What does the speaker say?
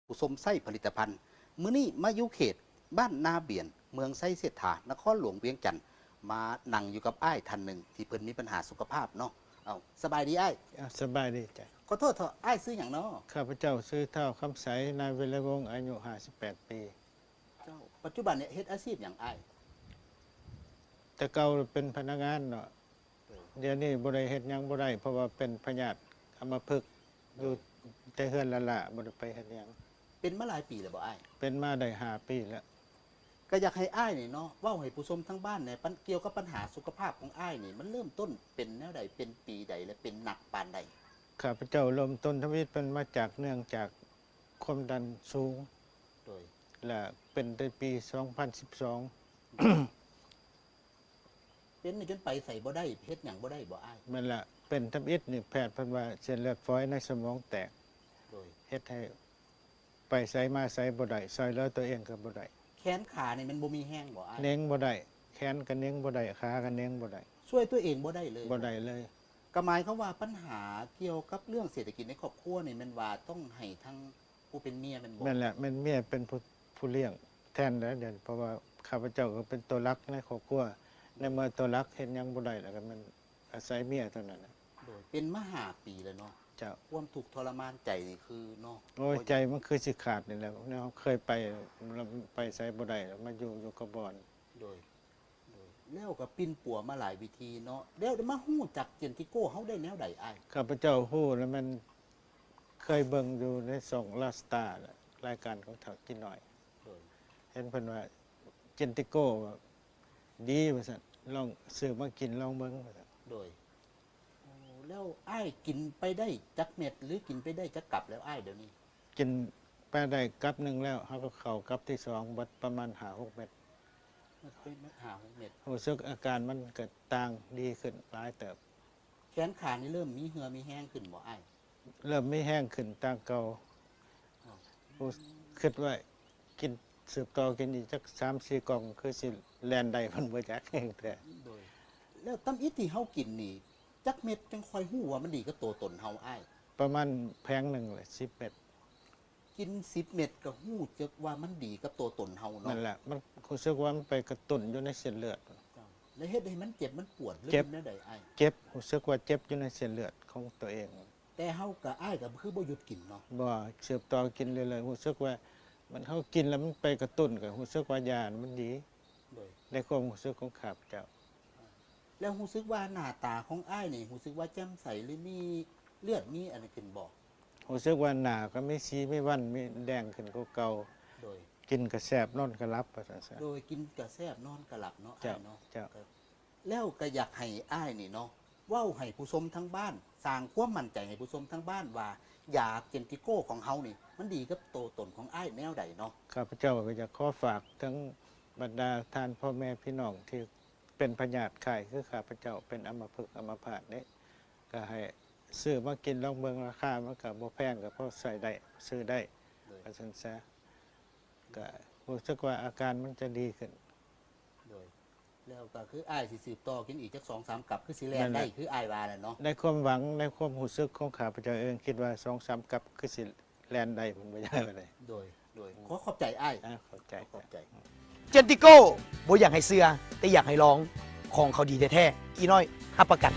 ผู้สมไส้ผลิตภัณฑ์มื้อนี้มาอยู่เขตบ้านนาเบียนเมืองไส้เสถานครหลวงเวียงจันทน์มานั่งอยู่กับอ้ายท่านหนึ่งที่เพิ่นมีปัญหาสุขภาพเนาะเอาสบายดีอ้าย สบายดีจ้ะขอโทษเถอะอ้ายซื้ออย่างเนาะ ข้าพเจ้าซื้อเท่าคำใสนายเวรวงศ์อายุ58 ปี เจ้าปัจจุบันเนี่ยเฮ็ดอาชีพอย่างอ้าย แต่เก่าเป็นพนักงานเนาะเดี๋ยวนี้บ่ได้เฮ็ดหยังบ่ได้เพราะว่าเป็นพยาธิอัมพฤกษ์อยู่แต่เฮือนละบ่ได้ไปเฮ็ดหยัง เป็นมาหลายปีแล้วบ่อ้าย เป็นมาได้5 ปีแล้ว ก็อยากให้อ้ายนี่เนาะเว้าให้ผู้ชมทั้งบ้านเนี่ยเกี่ยวกับปัญหาสุขภาพของอ้ายนี่มันเริ่มต้นเป็นแนวใดเป็นปีใดและเป็นหนักปานใด ข้าพเจ้าเริ่มต้นชีวิตเป็นมาจากเนื่องจากความดันสูง โดย และเป็นในปี 2012 เป็นจนไปใส่บ่ได้เฮ็ดหยังบ่ได้บ่อ้าย มันละเป็นทำอิฐนี่แพทย์เพิ่นว่าเส้นเลือดฝอยในสมองแตก โดย เฮ็ดให้ไปไสมาไสบ่ได้ซอยเหลือตัวเองก็บ่ได้ แขนขานี่มันบ่มีแห้งบ่อ้าย เน้งบ่ได้แขนก็เน้งบ่ได้ขาก็เน้งบ่ได้ ช่วยตัวเองบ่ได้เลย บ่ได้เลย ก็หมายความว่าปัญหาเกี่ยวกับเรื่องเศรษฐกิจในครอบครัวนี่มันว่าต้องให้ทั้งผู้เป็นเมียมันบ่ แม่นแหละแม่นเมียเป็นผู้เลี้ยงแทนแล้วเดี๋ยวเพราะว่าข้าพเจ้าก็เป็นตัวหลักในครอบครัวในเมื่อตัวหลักเฮ็ดหยังบ่ได้แล้วก็มันอาศัยเมียเท่านั้นน่ะ โดยเป็นมา5 ปีแล้วเนาะ เจ้า ความทุกข์ทรมานใจนี่คือเนาะ โอ้ยใจมันคือสิขาดนี่แหละเนี่ยเคยไปแล้วไปไสบ่ได้แล้วมาอยู่กับบ่อน โดยแล้วก็ปิ้นปัวมาหลายวิธีเนาะแล้วมาฮู้จักเจนติโก้เฮาได้แนวใดอ้าย ข้าพเจ้าฮู้แล้วมันเคยเบิ่งอยู่ในช่องลาสตาร์รายการของเฒ่ากินหน่อย โดย เห็นเพิ่นว่าเจนติโก้ดีว่าซั่นลองซื้อมากินลองเบิ่งว่าซั่น โดยโอ้แล้วอ้ายกินไปได้จักเม็ดหรือกินไปได้จักกลับแล้วอ้ายเดี๋ยวนี้ กินไปได้กั๊บหนึงแล้วเฮาก็เข้ากั๊บที่2เบิดประมาณ5-6 เม็ด มันเป็นมา5-6 เม็ด รู้สึกอาการมันก็ต่างดีขึ้นหลายเติบ แขนขานี่เริ่มมีเหือมีแห้งขึ้นบ่อ้าย เริ่มไม่แห้งขึ้นต่างเก่า อ๋อ รู้คิดว่ากินสืบต่อกินอีกจัก3-4 กล่องคือสิแล่นได้มันบ่จักแห้งแต่ โดย แล้วตำอิดที่เฮากินนี่จักเม็ดจังค่อยฮู้ว่ามันดีกับตัวตนเฮาอ้าย ประมาณแพงหนึงเลย10 เม็ด กิน10 เม็ดก็ฮู้จักว่ามันดีกับตัวตนเฮาเนาะ นั่นแหละมันรู้สึกว่ามันไปกระตุ้นอยู่ในเส้นเลือด แล้วเฮ็ดให้มันเจ็บมันปวดหรือ เจ็บ มันแนวใดอ้าย เจ็บรู้สึกว่าเจ็บอยู่ในเส้นเลือดของตัวเอง แต่เฮาก็อ้ายก็คือบ่หยุดกินเนาะ บ่สืบต่อกินเรื่อยๆรู้สึกว่ามันเฮากินแล้วมันไปกระตุ้นก็รู้สึกว่ายามันดี โดย ในความรู้สึกของข้าพเจ้า แล้วรู้สึกว่าหน้าตาของอ้ายนี่รู้สึกว่าแจ่มใสหรือมีเลือดมีอันนั้นขึ้นบ่ รู้สึกว่าหน้าก็ไม่ซีไม่วันไม่แดงขึ้นกว่าเก่า โดย กินก็แซ่บนอนก็หลับว่าซั่นซะ โดยกินกระแซบนอนกระหลับเนาะ เจ้า อ้ายเนาะ เจ้า ครับแล้วก็อยากให้อ้ายนี่เนาะเว้าให้ผู้ชมทั้งบ้านสร้างความมั่นใจให้ผู้ชมทั้งบ้านว่ายาเจนติโก้ของเฮานี่ มันดีกับตัวตนของอ้ายแนวใดเนาะ ข้าพเจ้าก็อยากขอฝากทั้งบรรดาท่านพ่อแม่พี่น้องที่เป็นพยาธิไข้คือข้าพเจ้าเป็นอัมพฤกษ์อัมพาตนี่ก็ให้ซื้อมากินลองเบิ่งราคามันก็บ่แพงก็พอใส่ได้ซื้อได้ โดย ว่าซั่นซะก็รู้สึกว่าอาการมันจะดีขึ้น โดยแล้วก็คืออ้ายสิสืบต่อกินอีกจัก2-3 กับคือสิแลน นั่นแห ได้ ละ คืออ้ายว่าน่ะเนาะ ในความหวังในความรู้สึกของข้าพเจ้าเองคิดว่า 2-3 กับคือสิแล่นได้มันบ่ยากเลย โดยขอขอบใจอ้าย เข้าใจ ขอบใจ เจนติโก้บ่อยากให้เสือแต่อยากให้ลองของเขาดีแท้ๆอีน้อยรับประกัน